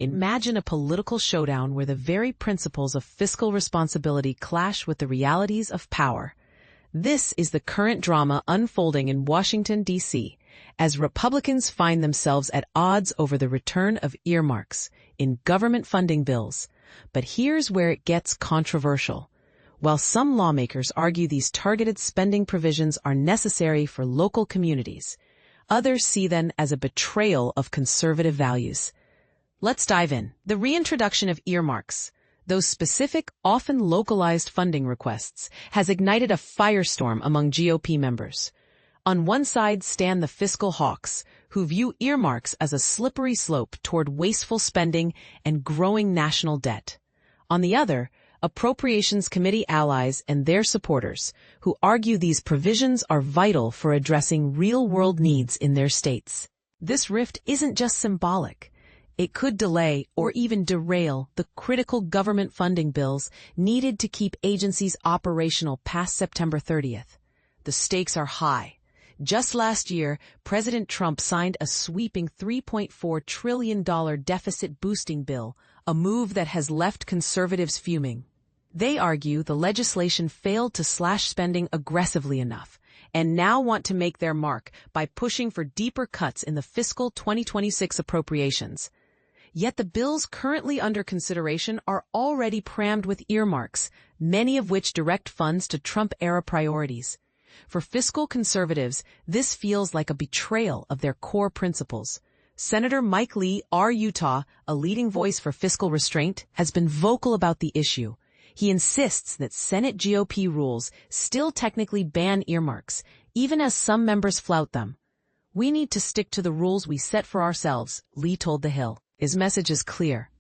Imagine a political showdown where the very principles of fiscal responsibility clash with the realities of power. This is the current drama unfolding in Washington, D.C., as Republicans find themselves at odds over the return of earmarks in government funding bills. But here's where it gets controversial. While some lawmakers argue these targeted spending provisions are necessary for local communities, others see them as a betrayal of conservative values. Let's dive in. The reintroduction of earmarks, those specific, often localized funding requests, has ignited a firestorm among GOP members. On one side stand the fiscal hawks, who view earmarks as a slippery slope toward wasteful spending and growing national debt. On the other, Appropriations Committee allies and their supporters, who argue these provisions are vital for addressing real-world needs in their states. This rift isn't just symbolic. It could delay or even derail the critical government funding bills needed to keep agencies operational past September 30th. The stakes are high. Just last year, President Trump signed a sweeping $3.4 trillion deficit boosting bill, a move that has left conservatives fuming. They argue the legislation failed to slash spending aggressively enough, and now want to make their mark by pushing for deeper cuts in the fiscal 2026 appropriations. Yet the bills currently under consideration are already crammed with earmarks, many of which direct funds to Trump-era priorities. For fiscal conservatives, this feels like a betrayal of their core principles. Senator Mike Lee, R. Utah, a leading voice for fiscal restraint, has been vocal about the issue. He insists that Senate GOP rules still technically ban earmarks, even as some members flout them. "We need to stick to the rules we set for ourselves," Lee told The Hill. His message is clear.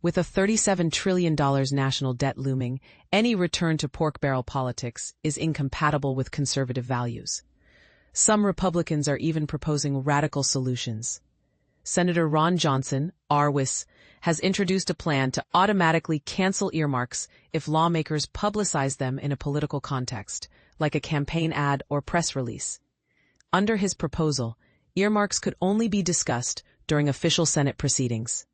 With a $37 trillion national debt looming, any return to pork barrel politics is incompatible with conservative values. Some Republicans are even proposing radical solutions. Senator Ron Johnson, RWIS, has introduced a plan to automatically cancel earmarks if lawmakers publicize them in a political context, like a campaign ad or press release. Under his proposal, earmarks could only be discussed during official Senate proceedings.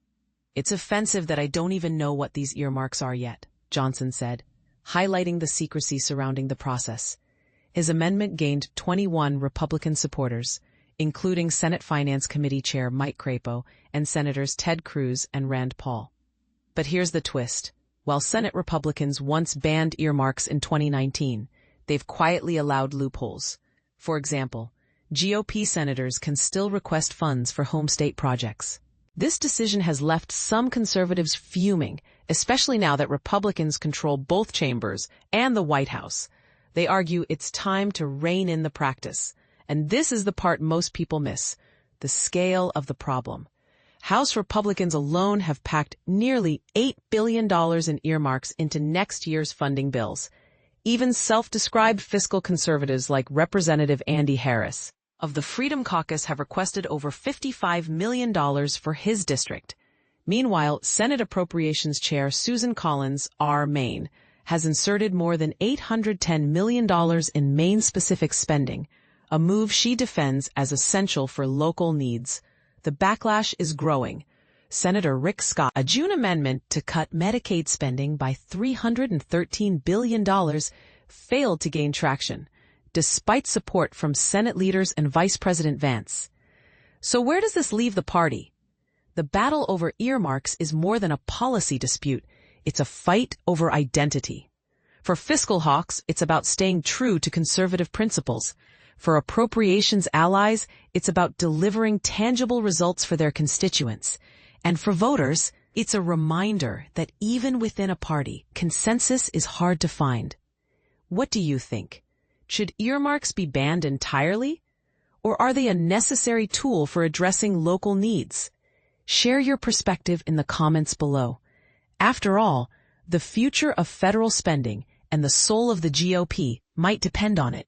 "It's offensive that I don't even know what these earmarks are yet," Johnson said, highlighting the secrecy surrounding the process. His amendment gained 21 Republican supporters, including Senate Finance Committee Chair Mike Crapo and Senators Ted Cruz and Rand Paul. But here's the twist. While Senate Republicans once banned earmarks in 2019, they've quietly allowed loopholes. For example, GOP senators can still request funds for home state projects. This decision has left some conservatives fuming, especially now that Republicans control both chambers and the White House. They argue it's time to rein in the practice. And this is the part most people miss, the scale of the problem. House Republicans alone have packed nearly $8 billion in earmarks into next year's funding bills. Even self-described fiscal conservatives like Representative Andy Harris of the Freedom Caucus have requested over $55 million for his district. Meanwhile, Senate Appropriations Chair Susan Collins, R. Maine, has inserted more than $810 million in Maine-specific spending, a move she defends as essential for local needs. The backlash is growing. Senator Rick Scott, a June amendment to cut Medicaid spending by $313 billion, failed to gain traction, despite support from Senate leaders and Vice President Vance. So where does this leave the party? The battle over earmarks is more than a policy dispute. It's a fight over identity. For fiscal hawks, it's about staying true to conservative principles. For appropriations allies, it's about delivering tangible results for their constituents. And for voters, it's a reminder that even within a party, consensus is hard to find. What do you think? Should earmarks be banned entirely? Or are they a necessary tool for addressing local needs? Share your perspective in the comments below. After all, the future of federal spending and the soul of the GOP might depend on it.